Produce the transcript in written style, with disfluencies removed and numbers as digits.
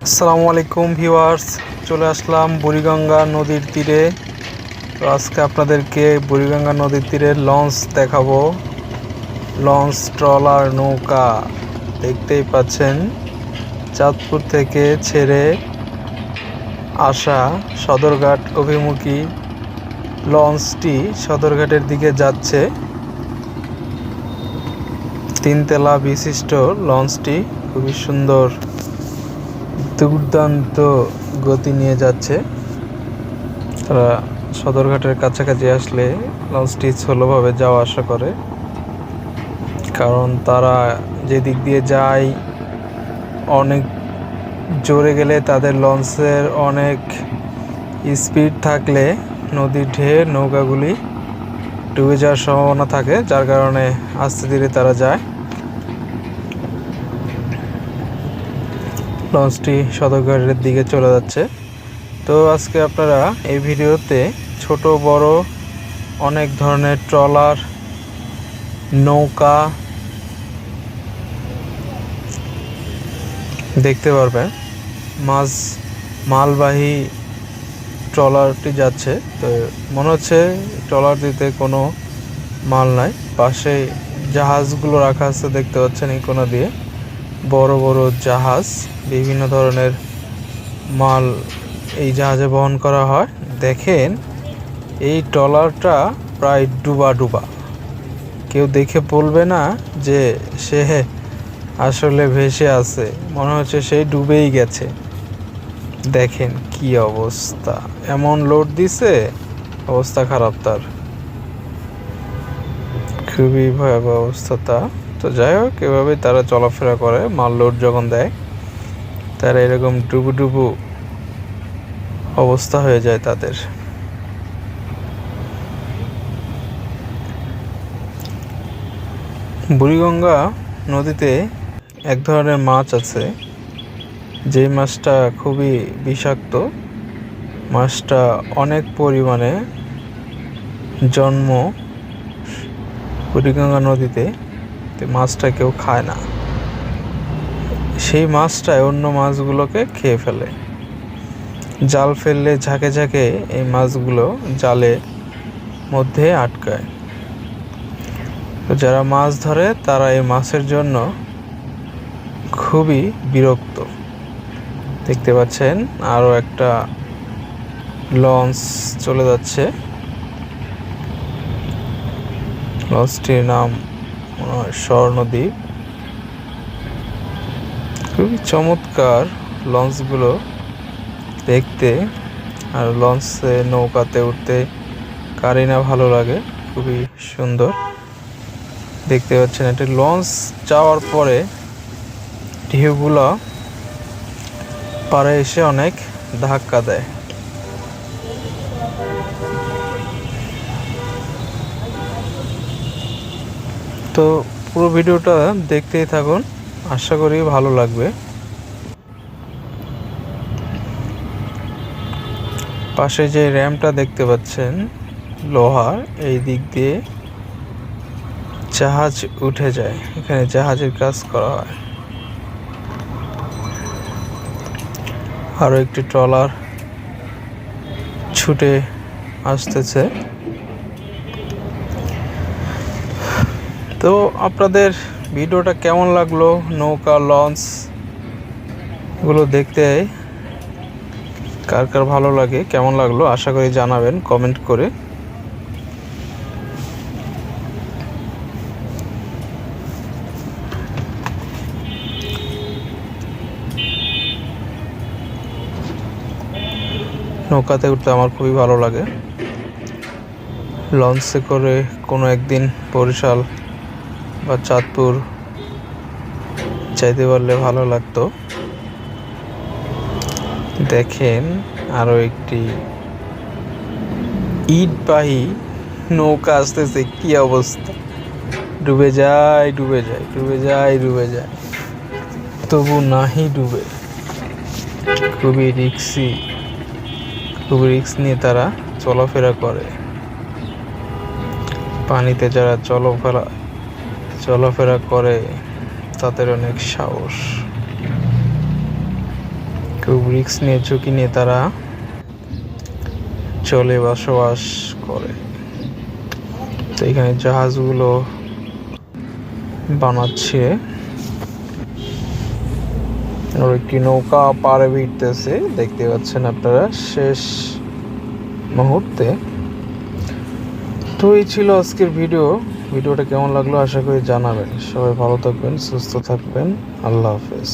আসসালামু আলাইকুম ভিউয়ার্স, চলে আসলাম বুড়িগঙ্গা নদীর তীরে। তো আজকে আপনাদেরকে বুড়িগঙ্গা নদীর তীরে লঞ্চ দেখাবো। লঞ্চ, ট্রলার, নৌকা দেখতেই পাচ্ছেন। চাঁদপুর থেকে ছেড়ে আসা সদরঘাট অভিমুখী লঞ্চটি সদরঘাটের দিকে যাচ্ছে। তিনতলা বিশিষ্ট লঞ্চটি খুবই সুন্দর, দুর্দান্ত গতি নিয়ে যাচ্ছে। তারা সদরঘাটের কাছাকাছি আসলে লঞ্চটি স্লোভাবে যাওয়া আসা করে, কারণ তারা যে দিক দিয়ে যায় অনেক জোরে গেলে তাদের লঞ্চের অনেক স্পিড থাকলে নদীর ঢেউ নৌকাগুলি ডুবে যাওয়ার সম্ভাবনা থাকে, যার কারণে আস্তে ধীরে তারা যায়। লঞ্চটি সদরঘাটের দিকে চলে যাচ্ছে। তো আজকে আপনারা এই ভিডিওতে ছোট বড় অনেক ধরনের ট্রলার, নৌকা দেখতে পারবেন। মালবাহী ট্রলারটি যাচ্ছে। তো মনে হচ্ছে ট্রলারটিতে কোনো মাল নাই। পাশে জাহাজগুলো রাখা আছে দেখতে পাচ্ছেন। এই কোনা দিয়ে বড় বড় জাহাজ, বিভিন্ন ধরনের মাল এই জাহাজে বহন করা হয়। দেখেন এই ট্রলারটা প্রায় ডুবা। কেউ দেখে বলবে না যে সে আসলে ভেসে আছে, মনে হচ্ছে সেই ডুবেই গেছে। দেখেন কি অবস্থা, এমন লোড দিছে, অবস্থা খারাপ তার, খুবই ভয়াবহ অবস্থা তা। তো যাই হোক, এভাবে তারা চলাফেরা করে। মাল লোড যখন দেয় তারা এরকম ডুবু অবস্থা হয়ে যায় তাদের। বুড়িগঙ্গা নদীতে এক ধরনের মাছ আছে, যে মাছটা খুবই বিষাক্ত। মাছটা অনেক পরিমাণে জন্ম বুড়িগঙ্গা নদীতে। মাছটা কেউ খায় না, সেই মাছটাই অন্য মাছগুলোকে খেয়ে ফেলে। জাল ফেললে ঝাঁকে ঝাঁকে এই মাছগুলো জালের মধ্যে আটকায়। তো যারা মাছ ধরে তারা এই মাছের জন্য খুবই বিরক্ত। দেখতে পাচ্ছেন আরও একটা লঞ্চ চলে যাচ্ছে। লঞ্চটির নাম স্বর্ণদ্বীপ। খুবই চমৎকার লঞ্চগুলো দেখতে, আর লঞ্চে নৌকাতে উঠতে কারই না ভালো লাগে, খুবই সুন্দর। দেখতে পাচ্ছেন একটি লঞ্চ যাওয়ার পরে ঢেউগুলো পাড়ে এসে অনেক ধাক্কা দেয়। তো পুরো ভিডিওটা দেখতেই থাকুন, আশা করি ভালো লাগবে। পাশে যে র্যাম্পটা দেখতে পাচ্ছেন লোহার, এই দিক দিয়ে জাহাজ উঠে যায়, এখানে জাহাজের কাজ করা হয়। আরও একটি ট্রলার ছুটে আসতেছে। তো আপনাদের ভিডিওটা কেমন লাগলো, নৌকা, লঞ্চ এগুলো দেখতে কার কার ভালো লাগে, কেমন লাগলো আশা করি জানাবেন কমেন্ট করে। নৌকাতে উঠতে আমার খুবই ভালো লাগে। লঞ্চে করে কোনো একদিন বরিশাল বা চাঁদপুর যাইতে পারলে ভালো লাগতো। দেখেন আরও একটি ইটবাহী নৌকা আসতেছে, কি অবস্থা, ডুবে যায়, তবু নাহি ডুবে। খুবই রিক্স নিয়ে তারা চলাফেরা করে। পানিতে যারা চলাফেরা করে তাদের অনেক সাহস। খুব রিস্ক নিয়ে ঝুঁকি নিয়ে তারা চলে বসবাস করে। তো এখানে জাহাজগুলো বানাচ্ছে, আর একটি নৌকা পাড়ে ভিড়তেছে, দেখতে পাচ্ছেন আপনারা শেষ মুহূর্তে। তো এই ছিল আজকের ভিডিওটা কেমন লাগলো আশা করি জানাবেন। সবাই ভালো থাকবেন, সুস্থ থাকবেন, আল্লাহ হাফেজ।